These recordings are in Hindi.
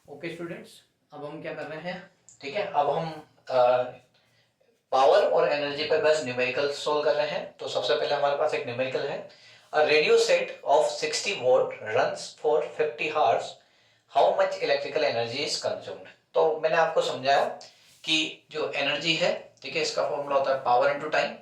ओके स्टूडेंट्स, अब हम क्या कर रहे हैं? ठीक है, अब हम पावर और एनर्जी पर बस न्यूमेरिकल सोल्व कर रहे हैं। तो सबसे पहले हमारे पास एक न्यूमेरिकल है। A radio set of 60 volt runs for 50 hours, how much electrical energy is consumed. तो मैंने आपको समझाया कि जो एनर्जी है, ठीक है, इसका फॉर्मूला होता है पावर इनटू टाइम।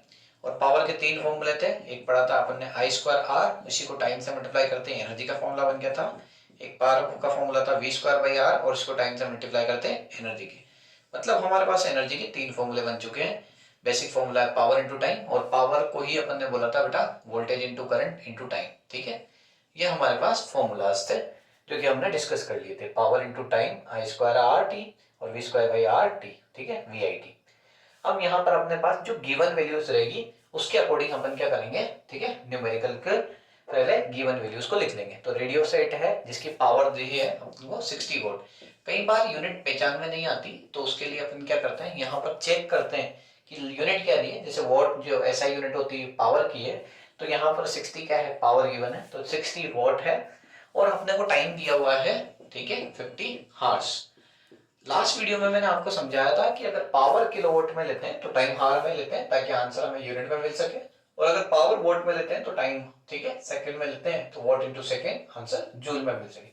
और पावर के तीन फॉर्मूले थे। एक पढ़ा था अपन ने आई स्क्वायर आर, इसी को टाइम से मल्टीप्लाई करते हैं एनर्जी का फॉर्मूला बन गया था। एक पावर का फॉर्मूला था वी स्क्वायर बाई आर, और इसको टाइम से मल्टीप्लाई करते हैं एनर्जी के। मतलब हमारे पास एनर्जी के तीन फॉर्मूले बन चुके हैं। बेसिक फॉर्मूला है पावर इनटू टाइम, और पावर को ही अपन ने बोला था बेटा voltage into current into time. ठीक है, ये हमारे पास फॉर्मूलाज थे जो कि हमने डिस्कस कर लिए थे। Power into time I square R T और V square by R T, ठीक है, वी आई टी। अब यहाँ पर अपने पास जो गिवन वैल्यूज रहेगी उसके अकॉर्डिंग अपन क्या करेंगे, ठीक है, न्यूमेरिकल के पहले गिवन वैल्यूज को लिख लेंगे। तो रेडियो सेट है जिसकी पावर दी है वो 60 वोल्ट। कई बार यूनिट पहचान में नहीं आती, तो उसके लिए अपन क्या करते हैं, यहाँ पर चेक करते हैं कि यूनिट क्या दी है। जैसे वॉट जो एसआई यूनिट होती है पावर की है, तो यहाँ पर 60 क्या है, पावर गिवन है, तो 60 वॉट है। और अपने को टाइम दिया हुआ है, ठीक है, 50 हार्स। लास्ट वीडियो में मैंने आपको समझाया था कि अगर पावर किलोवाट में लेते हैं तो टाइम हावर में लेते हैं, ताकि आंसर हमें यूनिट में मिल सके। और अगर पावर वोट में लेते हैं तो टाइम, ठीक है, सेकंड में लेते हैं तो what into second answer joule में मिल सके।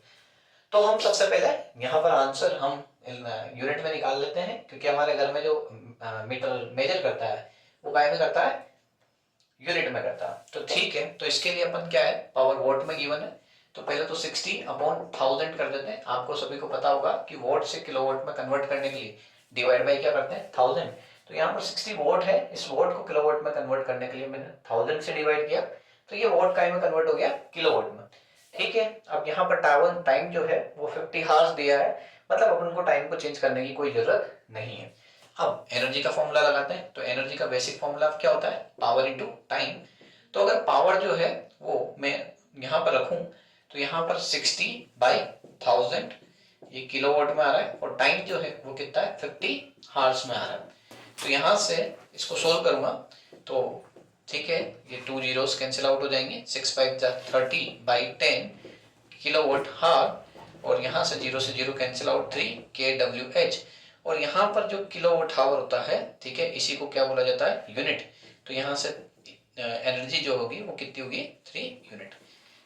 तो हम सबसे पहले यहाँ पर आंसर हम यूनिट में निकाल लेते हैं, क्योंकि हमारे घर में जो मीटर मेजर करता है वो काय में करता है, यूनिट में करता है। तो ठीक है, तो इसके लिए अपन क्या है, पावर वोट में गिवन है, तो पहले तो 60 अपॉन 1000 कर देते हैं। आपको सभी को पता होगा कि वोट से किलोवाट में कन्वर्ट करने के लिए डिवाइड बाई क्या करते हैं, 1000। तो यहाँ पर 60 वोट है, इस वोट को किलोवाट में कन्वर्ट करने के लिए मैंने 1000 से डिवाइड किया, तो ये वोट काय में कन्वर्ट हो गया, किलोवाट में। ठीक है, अब यहाँ पर टाइम जो है वो 50 हार्स दिया है, मतलब अपन को टाइम को चेंज करने की कोई जरूरत नहीं है। अब एनर्जी का फॉर्मूला लगाते हैं। तो एनर्जी का बेसिक फॉर्मूला क्या होता है, पावर इनटू टाइम। तो अगर पावर जो है वो मैं यहाँ पर रखूं, तो यहाँ पर 60 बाई 1000 ये किलोवाट में आ रहा है, और टाइम जो है वो कितना है, 50 हार्स में आ रहा है। तो यहाँ से इसको सोल्व करूंगा तो ठीक है, ये 2 जीरोस कैंसिल आउट हो जाएंगे, 6 5 30 बाई 10 किलोवाट हार, और यहाँ से जीरो कैंसिल आउट 3 के डब्ल्यू एच। और यहाँ पर जो किलोवाट हावर होता है, ठीक है, इसी को क्या बोला जाता है, यूनिट। तो यहाँ से एनर्जी जो होगी वो कितनी होगी, 3 यूनिट।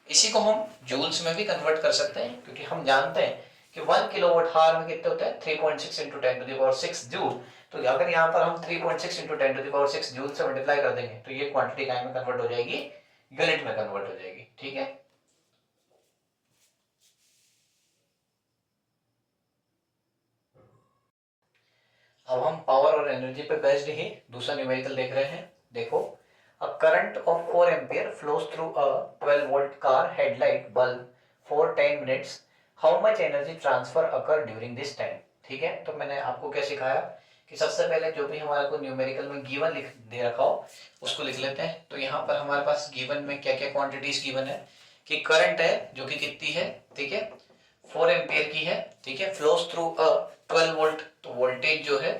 इसी को हम जूल्स में भी कन्वर्ट कर सकते हैं, क्योंकि हम जानते हैं कि 1 किलोवाट हावर में कितने होते हैं, 3.6 इंटू 10⁶ जूल। तो अगर यहाँ पर हम 3.6 इंटू 10⁶ जूल से मल्टीप्लाई कर देंगे तो ये क्वांटिटी काय में कन्वर्ट हो जाएगी, यूनिट में कन्वर्ट हो जाएगी। ठीक है, अब हम पावर और एनर्जी पे बेस्ड ही दूसरा न्यूमेरिकल देख रहे हैं। देखो, a current of 4 ampere flows through a 12 volt car headlight bulb for 10 minutes, how much energy transfer occur during this time. ठीक है, तो मैंने आपको क्या सिखाया कि सबसे पहले जो भी हमारे को न्यूमेरिकल में गिवन लिख दे रखा हो उसको लिख लेते हैं। तो यहाँ पर हमारे पास गिवन में क्या क्या क्वांटिटीज गिवन है, कि करंट है जो कि कितनी है, ठीक है, 4 एम्पियर की है, ठीक है, फ्लोज थ्रू अ 12 वोल्ट। तो वोल्टेज जो है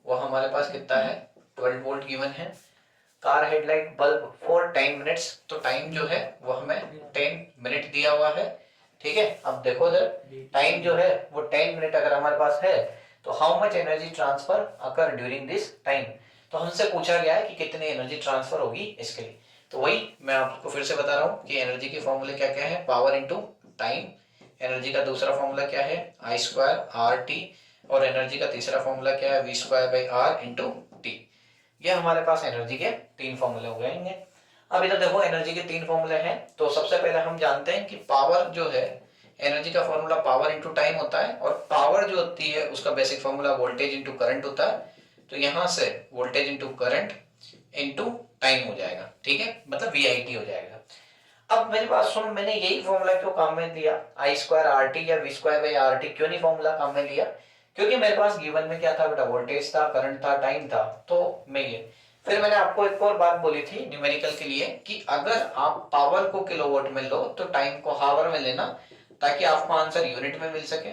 वो हमारे पास कितना है, 12 वोल्ट गिवन है। Car headlight bulb for 10 minutes, तो टाइम जो है वो हमें 10 मिनट दिया हुआ है। ठीक है, अब देखो इधर टाइम जो है वो 10 मिनट अगर हमारे पास है, तो how much energy transfer occur during this time. तो हमसे पूछा गया है कि कितनी एनर्जी ट्रांसफर होगी इसके लिए। तो वही मैं आपको फिर से बता रहा हूँ कि एनर्जी के फॉर्मूले क्या क्या है, पावर इंटू टाइम। एनर्जी का दूसरा फॉर्मूला क्या है, आई स्क्वायर आर टी। और एनर्जी का तीसरा फॉर्मूला क्या है, V square by R into T. ये हमारे पास एनर्जी के 3 फॉर्मूले हो गए। अब इधर देखो एनर्जी के 3 फॉर्मूले हैं। तो सबसे पहले हम जानते हैं कि पावर जो है, एनर्जी का फॉर्मूला पावर इंटू टाइम होता है, और पावर जो होती है उसका basic formula voltage into current होता है। तो यहाँ से voltage into current into time हो जाएगा, ठीक है, मतलब वीआईटी हो जाएगा। अब मेरी बात सुनो, मैंने यही फॉर्मूला क्यों काम में दिया, आई स्क्वायर आर टी या V square by R T क्यों नहीं फॉर्मूला काम में लिया, क्योंकि मेरे पास गिवन में क्या था बेटा, वोल्टेज था, करंट था, टाइम था। तो मैं ये फिर मैंने आपको एक और बात बोली थी न्यूमेरिकल के लिए, कि अगर आप पावर को किलोवाट में लो तो टाइम को हावर में लेना, ताकि आपको आंसर यूनिट में मिल सके।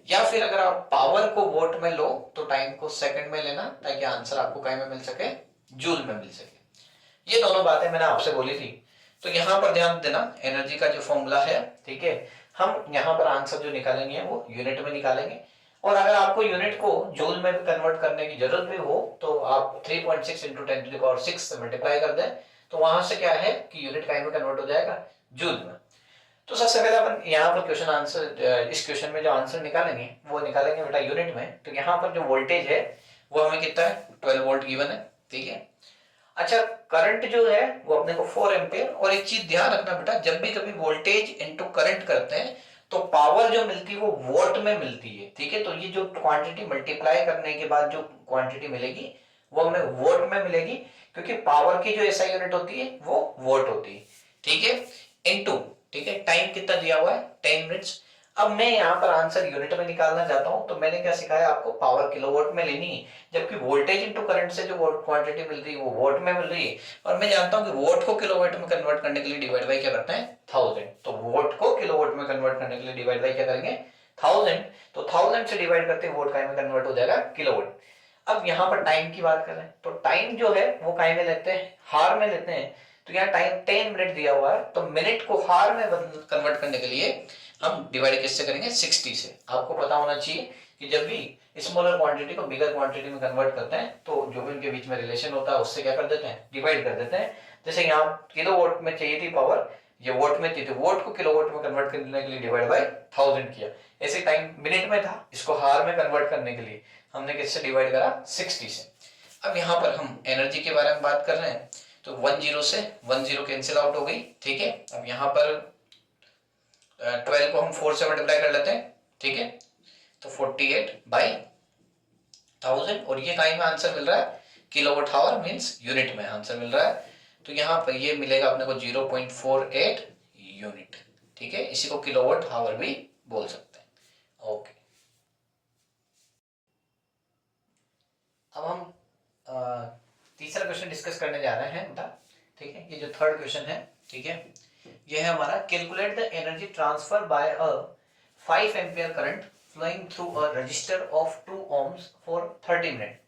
या फिर अगर आप पावर को वोट में लो तो टाइम को सेकंड में लेना, ताकि आंसर आपको काय में मिल सके, जूल में मिल सके। ये दोनों बातें मैंने आपसे बोली थी। तो यहाँ पर ध्यान देना, एनर्जी का जो फॉर्मूला है, ठीक है, हम यहाँ पर आंसर जो निकालेंगे वो यूनिट में निकालेंगे, और अगर आपको यूनिट को जूल में भी कन्वर्ट करने की जरूरत भी हो तो आप 3.6 इंटू 10⁶ से मल्टीप्लाई कर दें, तो वहां से क्या है कि यूनिट काइन में कन्वर्ट हो जाएगा जूल में। तो सबसे पहले अपन यहाँ पर क्वेश्चन आंसर, इस क्वेश्चन में जो आंसर निकालेंगे वो निकालेंगे बेटा यूनिट में। तो यहाँ पर जो वोल्टेज है वो हमें कितना है, 12 वोल्ट गिवन है, ठीक है। अच्छा, करंट जो है वो अपने को 4 एम्पियर, और एक चीज ध्यान रखना बेटा, जब भी कभी वोल्टेज इनटू करंट करते हैं तो पावर जो मिलती है वो वोट में मिलती है, ठीक है। तो ये जो क्वांटिटी मल्टीप्लाई करने के बाद जो क्वांटिटी मिलेगी वो हमें वोट में मिलेगी, क्योंकि पावर की जो एसआई यूनिट होती है वो वोट होती है, ठीक है। इनटू, ठीक है, टाइम कितना दिया हुआ है 10 मिनट्स। अब मैं यहाँ पर आंसर यूनिट में निकालना चाहता हूं, तो मैंने क्या सिखाया आपको, पावर किलोवाट में लेनी है, जबकि वोल्टेज इनटू करंट से जो क्वांटिटी मिल रही है वो वोट में मिल रही है, और मैं जानता हूं कि वोट को किलोवाट में कन्वर्ट करने के लिए डिवाइड बाय क्या करते हैं 1000। तो वोट को किलोवाट में कन्वर्ट करने के लिए डिवाइड बाय क्या करेंगे 1000, तो 1000 से डिवाइड करते वोट काय में कन्वर्ट हो जाएगा किलोवाट। अब यहाँ पर टाइम की बात करें तो टाइम जो है वो काय में लेते हैं, हार में लेते हैं। तो यहाँ टाइम 10 मिनट दिया हुआ है, तो मिनट को हार में कन्वर्ट करने के लिए हम डिवाइड किससे करेंगे 60 से। आपको पता होना चाहिए कि जब भी स्मॉलर क्वांटिटी को बिगर क्वांटिटी में कन्वर्ट करते हैं तो जो भी उनके बीच में रिलेशन होता है उससे क्या कर देते हैं, डिवाइड कर देते हैं। जैसे यहाँ किलोवाट में चाहिए थी पावर, ये वोट में थी, तो वोट को किलोवाट में कन्वर्ट करने के लिए डिवाइड बाय 1000 किया। ऐसे टाइम मिनट में था, इसको हार में कन्वर्ट करने के लिए हमने किससे डिवाइड करा 60 से। अब यहाँ पर हम एनर्जी के बारे में बात कर रहे हैं, तो 10 से 10 कैंसिल आउट हो गई, ठीक है। अब यहाँ पर 12 को हम 4 से मल्टीप्लाई कर लेते हैं, ठीक है, तो 48/1000, और ये काई में आंसर मिल रहा है किलोवाट आवर मींस यूनिट में आंसर मिल रहा है। तो यहाँ पर ये मिलेगा अपने को 0.48 यूनिट, ठीक है। इसी को किलोवाट आवर भी बोल सकते हैं, ओके। अब हम तीसरा क्वेश्चन डिस्कस करने जा रहे हैं बेटा, ठीक है। ये जो थर्ड क्वेश्चन है, ठीक है, ये है हमारा calculate the energy transfer by a 5 ampere current flowing through a resistor of 2 ohms for 30 minute.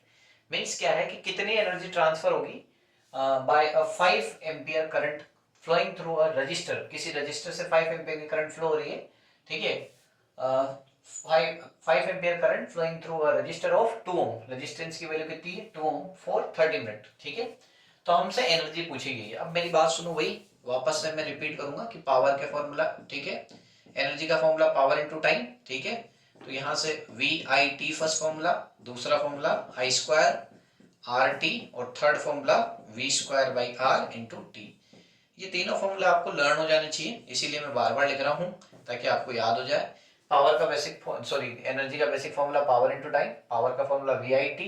Means क्या है कि कितनी एनर्जी ट्रांसफर होगी by a 5 ampere current flowing through a resistor, किसी रजिस्टर से 5 एम्पियर की करंट फ्लो हो रही है, ठीक है। 5 ampere current flowing through a resistor of 2 ohm, resistance की वैल्यू कितनी है 2 ohm फॉर 30 मिनट, ठीक है। तो हमसे एनर्जी पूछी गई है। अब मेरी बात सुनो, वही वापस से मैं रिपीट करूंगा कि पावर के फॉर्मूला, ठीक है, एनर्जी का फॉर्मूला पावर इनटू टाइम, ठीक है। तो यहां से VIT फर्स्ट फॉर्मूला, दूसरा फॉर्मूला I² RT, और third formula V²/R into T. ये तीनों फॉर्मूला आपको लर्न हो जाने चाहिए, इसीलिए मैं बार बार लिख रहा हूं ताकि आपको याद हो जाए। पावर का बेसिक, सॉरी, एनर्जी का basic formula power into time, power का फॉर्मूला VIT,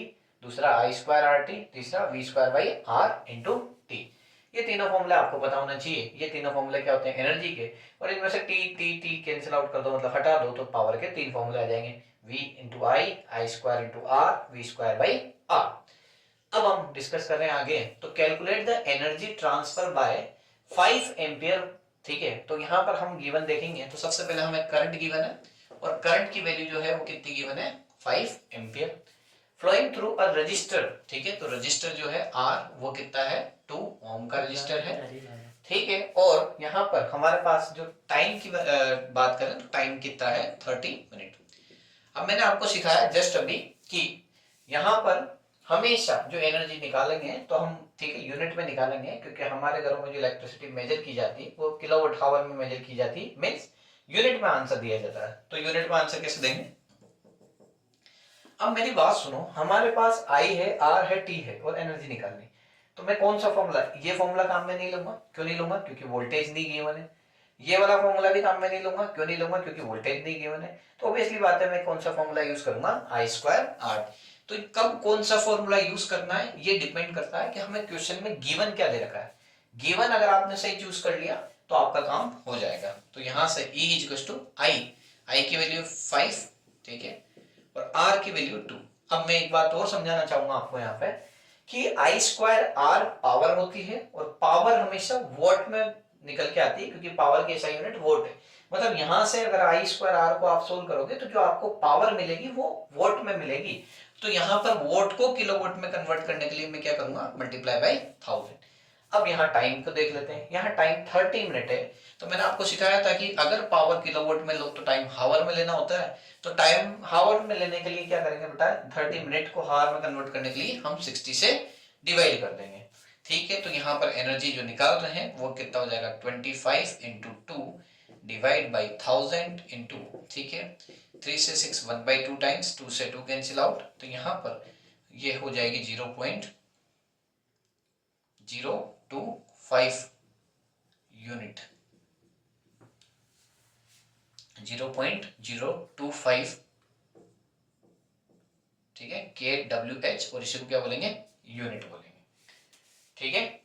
दूसरा I²RT, तीसरा V²/R इंटू टी। ये तीनों फॉर्मूले आपको पता होना चाहिए। ये तीनों फॉर्मूले क्या होते हैं एनर्जी के, और इनमें से T T T cancel out कर दो, मतलब हटा दो, तो पावर के 3 फॉर्मूले आ जाएंगे, V इंटू आई, I² इंटू R, V²/R। अब हम डिस्कस कर रहे हैं आगे, तो calculate the energy transfer bye 5 ampere, ठीक है। तो यहाँ पर हम गिवन देखेंगे, तो सबसे पहले हमें करंट गिवन है, और करंट की वैल्यू जो है वो कितनी गिवन है 5 ampere flowing through a resistor, ठीक है। तो रजिस्टर जो है R वो कितना है 2 ओम का रजिस्टर है, ठीक है। और यहाँ पर हमारे पास जो टाइम की बात करें तो टाइम कितना है 30 मिनट। अब मैंने आपको सिखाया जस्ट अभी कि यहाँ पर हमेशा जो एनर्जी निकालेंगे तो हम, ठीक है, यूनिट में निकालेंगे, क्योंकि हमारे घरों में जो इलेक्ट्रिसिटी मेजर की जाती है वो किलोवाट आवर में मेजर की जाती है, मींस यूनिट में आंसर दिया जाता है। तो यूनिट में आंसर कैसे देंगे। अब मेरी बात सुनो, हमारे पास आई है, आर है, टी है, और एनर्जी निकालनी, तो मैं कौन सा फॉर्मूला, ये फॉर्मूला काम में नहीं लूंगा। क्यों नहीं लूंगा, क्योंकि वोल्टेज नहीं गिवन है। ये वाला फॉर्मूला भी काम में नहीं लूंगा। क्यों नहीं लूंगा, क्योंकि वोल्टेज नहीं गिवन है। तो ऑब्वियसली बात है, मैं कौन सा फॉर्मूला यूज करूंगा I²R। तो कब कौन सा फॉर्मूला यूज करना है ये डिपेंड करता है कि हमें क्वेश्चन में गिवन क्या दे रखा है। गिवन अगर आपने सही चूज कर लिया तो आपका काम हो जाएगा। तो यहां से E = I की वैल्यू 5, ठीक है, और R की वैल्यू 2। अब मैं एक बात और समझाना चाहूंगा आपको यहाँ पे कि I²R पावर होती है, और पावर हमेशा वोट में निकल के आती है, क्योंकि पावर की SI यूनिट वोट है। मतलब यहां से अगर I²R को आप सोल्व करोगे तो जो आपको पावर मिलेगी वो वोट में मिलेगी। तो यहाँ पर वोट को किलोवाट में कन्वर्ट करने के लिए मैं क्या करूंगा, मल्टीप्लाई बाय 1000। अब यहाँ टाइम को देख लेते हैं, यहाँ टाइम 30 मिनट है। तो मैंने आपको सिखाया था कि अगर पावर किलोवाट में लो तो टाइम हावर में लेना होता है। तो टाइम हावर में लेने के लिए क्या करेंगे बेटा, 30 मिनट को हावर में कन्वर्ट करने के लिए हम 60 से डिवाइड कर देंगे। ठीक है, तो यहाँ पर एनर्जी जो निकाल रहे हैं वो कितना हो जाएगा, 25 इंटू 2 डिवाइड बाई 1000 इंटू, ठीक है, 3 से 6 1/2 टाइम्स, 2 से 2 कैंसिल आउट, तो यहाँ पर ये हो जाएगी 0.025 यूनिट, 0.025, ठीक है, KWH, और इसे क्या बोलेंगे, यूनिट बोलेंगे। ठीक है,